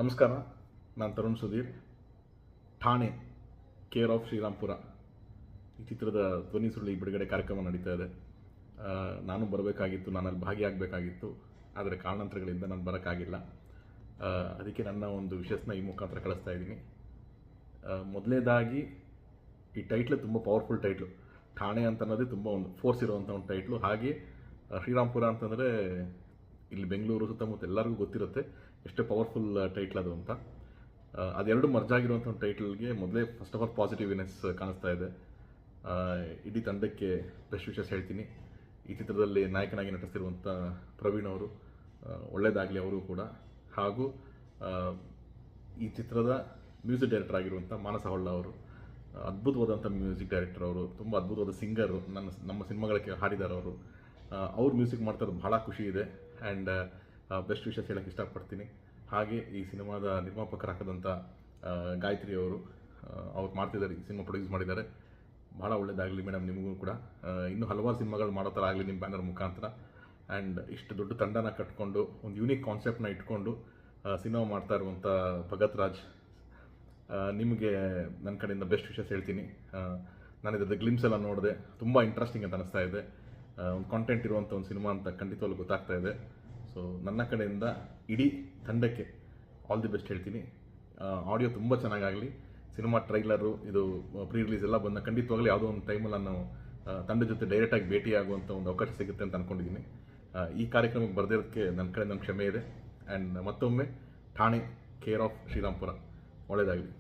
ನಮಸ್ಕಾರ. ನಾನು ತರುಣ್ ಸುಧೀರ್. ಠಾಣೆ ಕೇರ್ ಆಫ್ ಶ್ರೀರಾಮ್ಪುರ ಈ ಚಿತ್ರದ ಧ್ವನಿ ಸುರುಳಿ ಬಿಡುಗಡೆ ಕಾರ್ಯಕ್ರಮ ನಡೀತಾ ಇದೆ. ನಾನು ಬರಬೇಕಾಗಿತ್ತು, ನಾನಲ್ಲಿ ಭಾಗಿಯಾಗಬೇಕಾಗಿತ್ತು. ಆದರೆ ಕಾರಣಾಂತರಗಳಿಂದ ನಾನು ಬರೋಕ್ಕಾಗಿಲ್ಲ. ಅದಕ್ಕೆ ನನ್ನ ಒಂದು ವಿಷಸ್ನ ಈ ಮುಖಾಂತರ ಕಳಿಸ್ತಾ ಇದ್ದೀನಿ. ಮೊದಲನೇದಾಗಿ ಈ ಟೈಟ್ಲು ತುಂಬ ಪವರ್ಫುಲ್ ಟೈಟ್ಲು. ಠಾಣೆ ಅಂತ ಅನ್ನೋದೇ ತುಂಬ ಒಂದು ಫೋರ್ಸ್ ಇರುವಂಥ ಒಂದು ಟೈಟ್ಲು. ಹಾಗೆ ಶ್ರೀರಾಮ್ಪುರ ಅಂತಂದರೆ ಇಲ್ಲಿ ಬೆಂಗಳೂರು ಸುತ್ತಮುತ್ತ ಎಲ್ಲರಿಗೂ ಗೊತ್ತಿರುತ್ತೆ ಎಷ್ಟು ಪವರ್ಫುಲ್ ಟೈಟ್ಲ್ ಅದು ಅಂತ. ಅದೆರಡು ಮರ್ಜಾಗಿರುವಂಥ ಒಂದು ಟೈಟ್ಲ್ಗೆ ಮೊದಲೇ ಫಸ್ಟ್ ಆಫ್ ಆಲ್ ಪಾಸಿಟಿವ್ನೆಸ್ ಕಾಣಿಸ್ತಾ ಇದೆ. ಇಡೀ ತಂಡಕ್ಕೆ ಬೆಸ್ಟ್ ವಿಶಸ್ ಹೇಳ್ತೀನಿ. ಈ ಚಿತ್ರದಲ್ಲಿ ನಾಯಕನಾಗಿ ನಟಿಸ್ತಿರುವಂಥ ಪ್ರವೀಣ್ ಅವರು, ಒಳ್ಳೆಯದಾಗಲಿ ಅವರು ಕೂಡ. ಹಾಗೂ ಈ ಚಿತ್ರದ ಮ್ಯೂಸಿಕ್ ಡೈರೆಕ್ಟರ್ ಆಗಿರುವಂಥ ಮಾನಸ ಹೊಳ್ಳ ಅವರು, ಅದ್ಭುತವಾದಂಥ ಮ್ಯೂಸಿಕ್ ಡೈರೆಕ್ಟರ್ ಅವರು, ತುಂಬ ಅದ್ಭುತವಾದ ಸಿಂಗರು. ನಮ್ಮ ಸಿನಿಮಾಗಳಿಗೆ ಹಾಡಿದ್ದಾರೆ ಅವರು. ಅವ್ರು ಮ್ಯೂಸಿಕ್ ಮಾಡ್ತಾಯಿರೋದು ಭಾಳ ಖುಷಿ ಇದೆ. ಆ್ಯಂಡ್ ಬೆಸ್ಟ್ ವಿಷಸ್ ಹೇಳೋಕ್ಕೆ ಇಷ್ಟಪಡ್ತೀನಿ. ಹಾಗೆ ಈ ಸಿನಿಮಾದ ನಿರ್ಮಾಪಕರಾಗದಂಥ ಗಾಯತ್ರಿ ಅವರು, ಅವ್ರು ಮಾಡ್ತಿದ್ದಾರೆ, ಈ ಸಿನಿಮಾ ಪ್ರೊಡ್ಯೂಸ್ ಮಾಡಿದ್ದಾರೆ. ಭಾಳ ಒಳ್ಳೆಯದಾಗಲಿ ಮೇಡಮ್ ನಿಮಗೂ ಕೂಡ. ಇನ್ನೂ ಹಲವಾರು ಸಿನಿಮಾಗಳು ಮಾಡೋ ಥರ ಆಗಲಿ ನಿಮ್ಮ ಬ್ಯಾನರ್ ಮುಖಾಂತರ. ಆ್ಯಂಡ್ ಇಷ್ಟು ದೊಡ್ಡ ತಂಡನ ಕಟ್ಕೊಂಡು ಒಂದು ಯೂನಿಕ್ ಕಾನ್ಸೆಪ್ಟನ್ನ ಇಟ್ಕೊಂಡು ಸಿನಿಮಾ ಮಾಡ್ತಾ ಇರುವಂಥ ಭಗತ್ ರಾಜ್, ನಿಮಗೆ ನನ್ನ ಕಡೆಯಿಂದ ಬೆಸ್ಟ್ ವಿಷಸ್ ಹೇಳ್ತೀನಿ. ನಾನು ಇದರ ಗ್ಲಿಮ್ಸ್ ಎಲ್ಲ ನೋಡಿದೆ, ತುಂಬ ಇಂಟ್ರೆಸ್ಟಿಂಗ್ ಅಂತ ಅನ್ನಿಸ್ತಾ ಇದೆ. ಒಂದು ಕಾಂಟೆಂಟ್ ಇರುವಂಥ ಒಂದು ಸಿನಿಮಾ ಅಂತ ಖಂಡಿತವಾಗ್ಲೂ ಗೊತ್ತಾಗ್ತಾ ಇದೆ. ಸೊ ನನ್ನ ಕಡೆಯಿಂದ ಇಡೀ ತಂಡಕ್ಕೆ ಆಲ್ ದಿ ಬೆಸ್ಟ್ ಹೇಳ್ತೀನಿ. ಆಡಿಯೋ ತುಂಬ ಚೆನ್ನಾಗಾಗಲಿ. ಸಿನಿಮಾ ಟ್ರೈಲರು, ಇದು ಪ್ರೀ ರಿಲೀಸ್ ಎಲ್ಲ ಬಂದ ಖಂಡಿತವಾಗ್ಲೂ ಯಾವುದೋ ಒಂದು ಟೈಮಲ್ಲಿ ನಾನು ತಂಡದ ಜೊತೆ ಡೈರೆಕ್ಟಾಗಿ ಭೇಟಿಯಾಗುವಂಥ ಒಂದು ಅವಕಾಶ ಸಿಗುತ್ತೆ ಅಂತ ಅಂದ್ಕೊಂಡಿದ್ದೀನಿ. ಈ ಕಾರ್ಯಕ್ರಮಕ್ಕೆ ಬರೆದಿರೋದಕ್ಕೆ ನನ್ನ ಕಡೆ ನನ್ನ ಕ್ಷಮೆ ಇದೆ. ಆ್ಯಂಡ್ ಮತ್ತೊಮ್ಮೆ ಠಾಣೆ ಕೇರ್ ಆಫ್ ಶ್ರೀರಾಮ್ಪುರ ಒಳ್ಳೆಯದಾಗಲಿ.